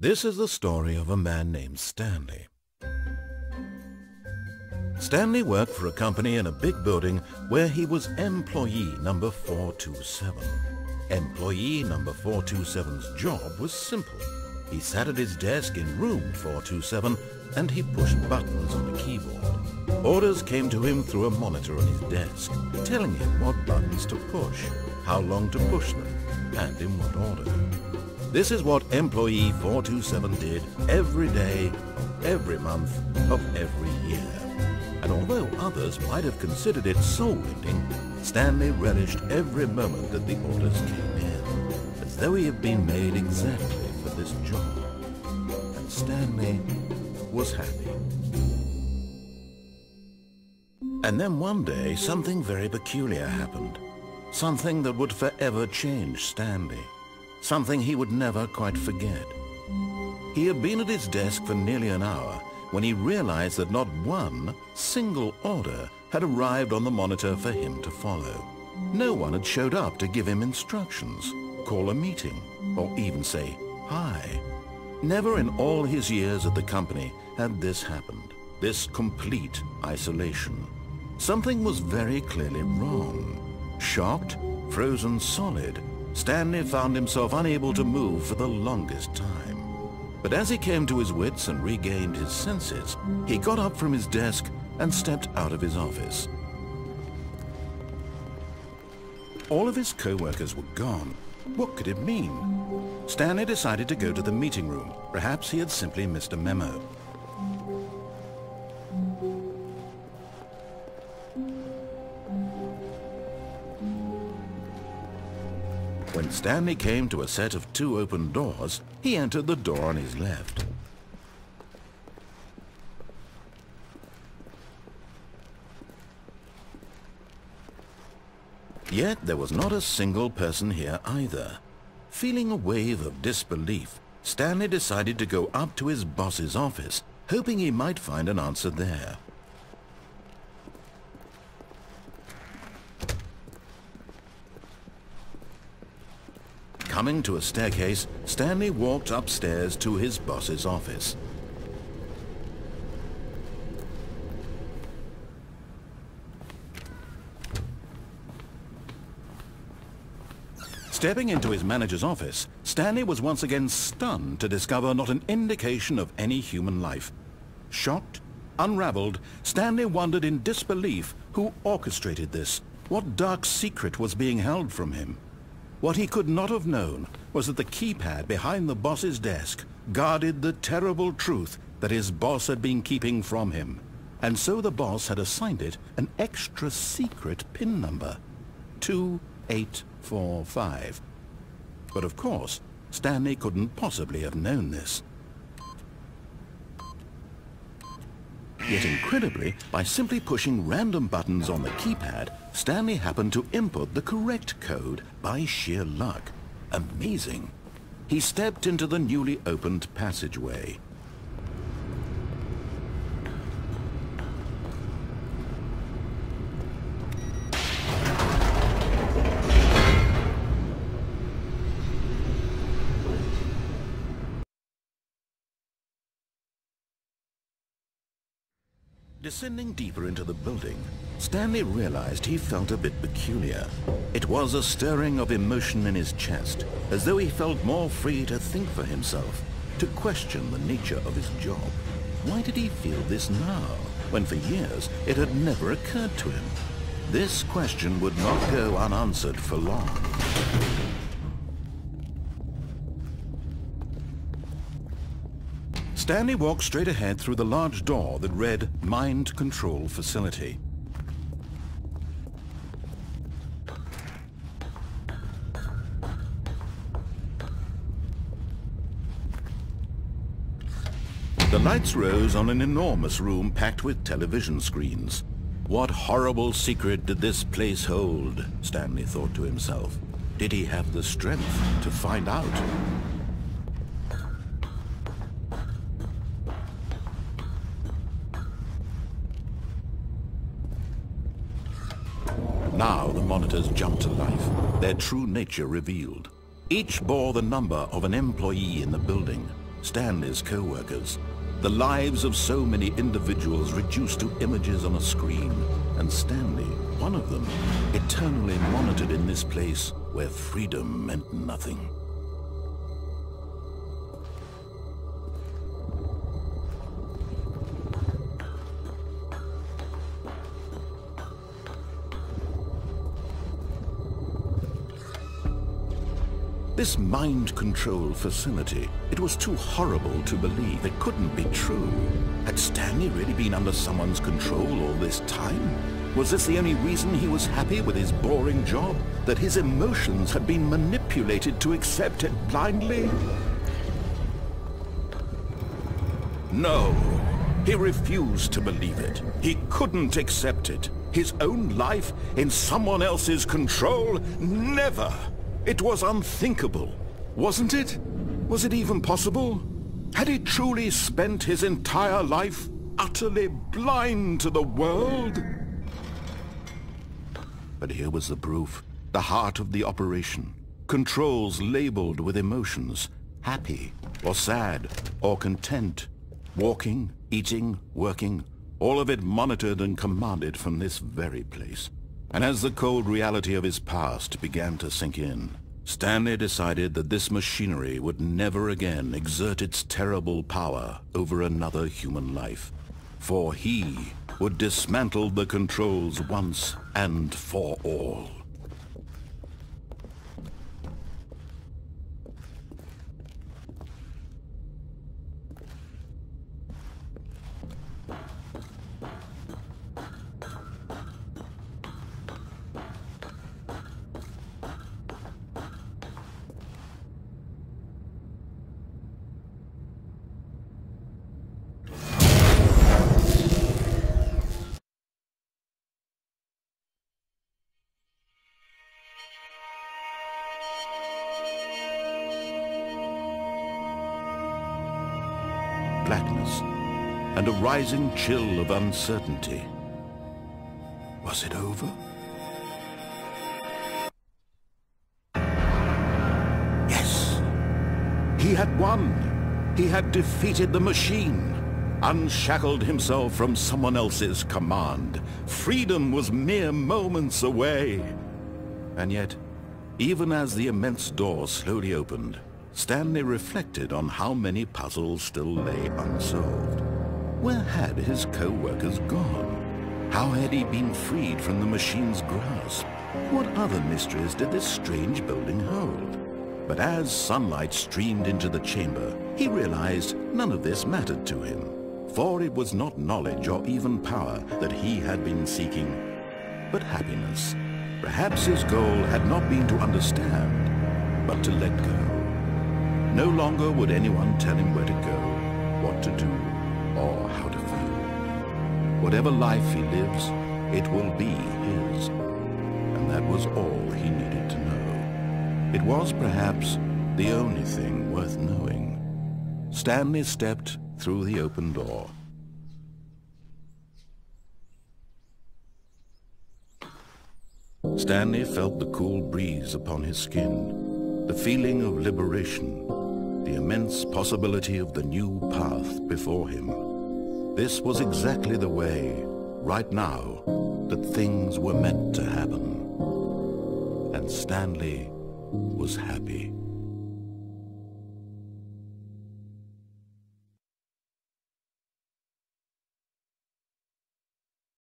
This is the story of a man named Stanley. Stanley worked for a company in a big building where he was employee number 427. Employee number 427's job was simple. He sat at his desk in room 427 and he pushed buttons on the keyboard. Orders came to him through a monitor on his desk, telling him what buttons to push, how long to push them, and in what order. This is what employee 427 did every day, of every month, of every year. And although others might have considered it soul-ending, Stanley relished every moment that the orders came in, as though he had been made exactly for this job. And Stanley was happy. And then one day, something very peculiar happened. Something that would forever change Stanley. Something he would never quite forget. He had been at his desk for nearly an hour when he realized that not one single order had arrived on the monitor for him to follow. No one had showed up to give him instructions, call a meeting, or even say hi. Never in all his years at the company had this happened, this complete isolation. Something was very clearly wrong. Shocked, frozen solid, Stanley found himself unable to move for the longest time. But as he came to his wits and regained his senses, he got up from his desk and stepped out of his office. All of his co-workers were gone. What could it mean? Stanley decided to go to the meeting room. Perhaps he had simply missed a memo. When Stanley came to a set of 2 open doors, he entered the door on his left. Yet there was not a single person here either. Feeling a wave of disbelief, Stanley decided to go up to his boss's office, hoping he might find an answer there. Coming to a staircase, Stanley walked upstairs to his boss's office. Stepping into his manager's office, Stanley was once again stunned to discover not an indication of any human life. Shocked, unraveled, Stanley wondered in disbelief who orchestrated this, what dark secret was being held from him. What he could not have known was that the keypad behind the boss's desk guarded the terrible truth that his boss had been keeping from him. And so the boss had assigned it an extra secret PIN number, 2845. But of course, Stanley couldn't possibly have known this. Yet incredibly, by simply pushing random buttons on the keypad, Stanley happened to input the correct code by sheer luck. Amazing. He stepped into the newly opened passageway. Descending deeper into the building, Stanley realized he felt a bit peculiar. It was a stirring of emotion in his chest, as though he felt more free to think for himself, to question the nature of his job. Why did he feel this now, when for years it had never occurred to him? This question would not go unanswered for long. Stanley walked straight ahead through the large door that read Mind Control Facility. The lights rose on an enormous room packed with television screens. What horrible secret did this place hold? Stanley thought to himself. Did he have the strength to find out? Now the monitors jumped to life, their true nature revealed. Each bore the number of an employee in the building. Stanley's co-workers, the lives of so many individuals reduced to images on a screen, and Stanley, one of them, eternally monitored in this place where freedom meant nothing. This mind control facility, it was too horrible to believe. It couldn't be true. Had Stanley really been under someone's control all this time? Was this the only reason he was happy with his boring job? That his emotions had been manipulated to accept it blindly? No, he refused to believe it. He couldn't accept it. His own life in someone else's control? Never! It was unthinkable, wasn't it? Was it even possible? Had he truly spent his entire life utterly blind to the world? But here was the proof. The heart of the operation. Controls labeled with emotions. Happy, or sad, or content. Walking, eating, working. All of it monitored and commanded from this very place. And as the cold reality of his past began to sink in, Stanley decided that this machinery would never again exert its terrible power over another human life. For he would dismantle the controls once and for all. Blackness, and a rising chill of uncertainty. Was it over? Yes! He had won! He had defeated the machine, unshackled himself from someone else's command. Freedom was mere moments away. And yet, even as the immense door slowly opened, Stanley reflected on how many puzzles still lay unsolved. Where had his co-workers gone? How had he been freed from the machine's grasp? What other mysteries did this strange building hold? But as sunlight streamed into the chamber, he realized none of this mattered to him, for it was not knowledge or even power that he had been seeking, but happiness. Perhaps his goal had not been to understand, but to let go. No longer would anyone tell him where to go, what to do, or how to feel. Whatever life he lives, it will be his. And that was all he needed to know. It was perhaps the only thing worth knowing. Stanley stepped through the open door. Stanley felt the cool breeze upon his skin, the feeling of liberation, the immense possibility of the new path before him. This was exactly the way, right now, that things were meant to happen. And Stanley was happy.